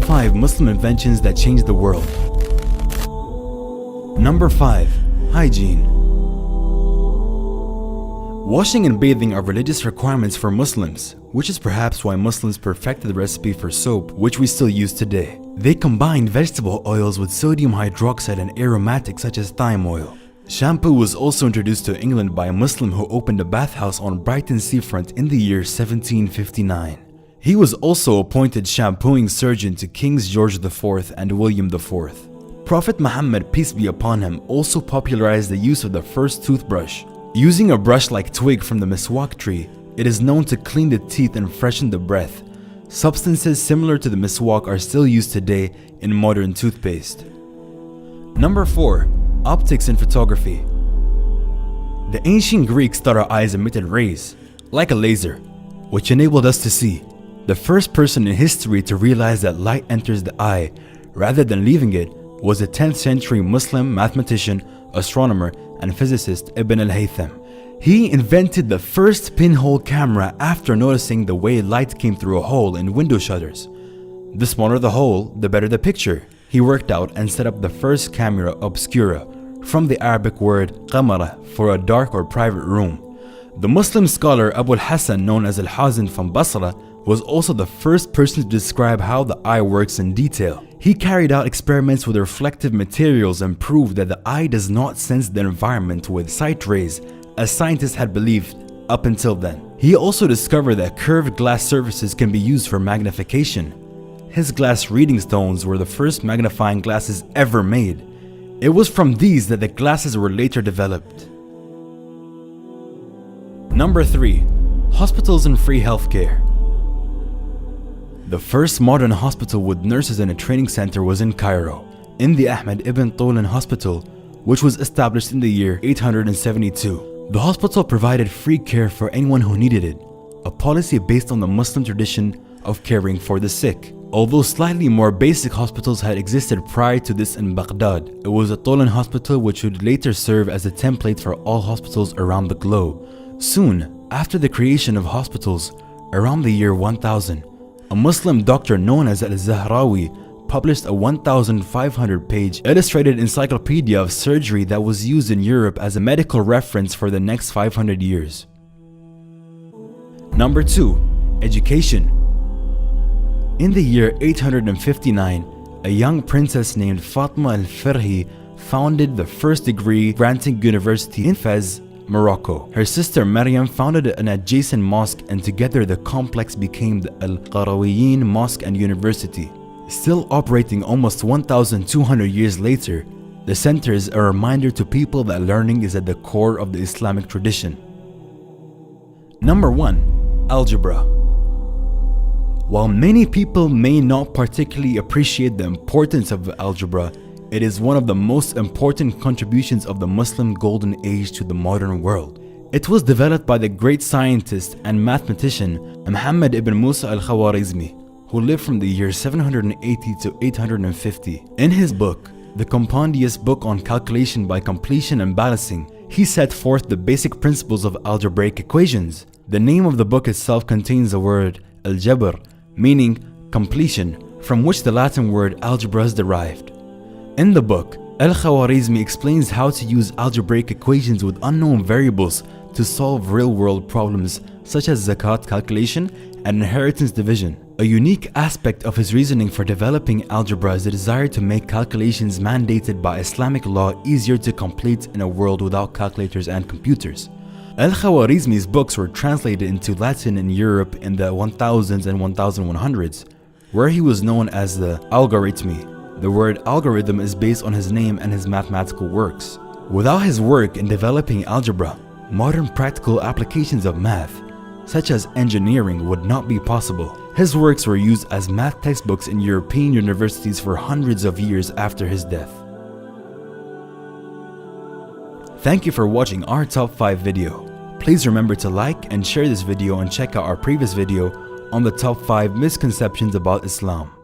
5 Muslim inventions that changed the world. Number 5. Hygiene. Washing and bathing are religious requirements for Muslims, which is perhaps why Muslims perfected the recipe for soap, which we still use today. They combined vegetable oils with sodium hydroxide and aromatics such as thyme oil. Shampoo was also introduced to England by a Muslim who opened a bathhouse on Brighton seafront in the year 1759. He was also appointed shampooing surgeon to Kings George IV and William IV. Prophet Muhammad, peace be upon him, also popularized the use of the first toothbrush. Using a brush-like twig from the miswak tree, it is known to clean the teeth and freshen the breath. Substances similar to the miswak are still used today in modern toothpaste. Number 4. Optics in photography. The ancient Greeks thought our eyes emitted rays, like a laser, which enabled us to see. The first person in history to realize that light enters the eye rather than leaving it was a 10th century Muslim mathematician, astronomer, and physicist Ibn al-Haytham. He invented the first pinhole camera after noticing the way light came through a hole in window shutters. The smaller the hole, the better the picture. He worked out and set up the first camera obscura, from the Arabic word qamara, for a dark or private room. The Muslim scholar Abu al-Hasan, known as al-Hazin from Basra, was also the first person to describe how the eye works in detail. He carried out experiments with reflective materials and proved that the eye does not sense the environment with sight rays, as scientists had believed up until then. He also discovered that curved glass surfaces can be used for magnification. His glass reading stones were the first magnifying glasses ever made. It was from these that the glasses were later developed. Number 3. Hospitals and free healthcare. The first modern hospital with nurses and a training center was in Cairo, in the Ahmed ibn Tulun Hospital, which was established in the year 872. The hospital provided free care for anyone who needed it, a policy based on the Muslim tradition of caring for the sick. Although slightly more basic hospitals had existed prior to this in Baghdad, it was a Tulun hospital which would later serve as a template for all hospitals around the globe. Soon after the creation of hospitals, around the year 1000, a Muslim doctor known as al-Zahrawi published a 1,500-page illustrated encyclopedia of surgery that was used in Europe as a medical reference for the next 500 years. Number 2. Education. In the year 859, a young princess named Fatma al-Firhi founded the first degree-granting university in Fez, Morocco. Her sister Maryam founded an adjacent mosque, and together the complex became the Al-Qarawiyyin Mosque and University. Still operating almost 1,200 years later, the center is a reminder to people that learning is at the core of the Islamic tradition. Number 1. Algebra. While many people may not particularly appreciate the importance of algebra, it is one of the most important contributions of the Muslim Golden Age to the modern world. It was developed by the great scientist and mathematician Muhammad ibn Musa al-Khwarizmi, who lived from the year 780 to 850. In his book, the compendious book on calculation by completion and balancing, he set forth the basic principles of algebraic equations. The name of the book itself contains the word al-jabr, meaning completion, from which the Latin word algebra is derived. In the book, al-Khwarizmi explains how to use algebraic equations with unknown variables to solve real-world problems such as zakat calculation and inheritance division. A unique aspect of his reasoning for developing algebra is the desire to make calculations mandated by Islamic law easier to complete in a world without calculators and computers. Al-Khwarizmi's books were translated into Latin in Europe in the 1000s and 1100s, where he was known as the Algorithmi. The word algorithm is based on his name and his mathematical works. Without his work in developing algebra, modern practical applications of math, such as engineering, would not be possible. His works were used as math textbooks in European universities for hundreds of years after his death. Thank you for watching our top 5 video. Please remember to like and share this video and check out our previous video on the top 5 misconceptions about Islam.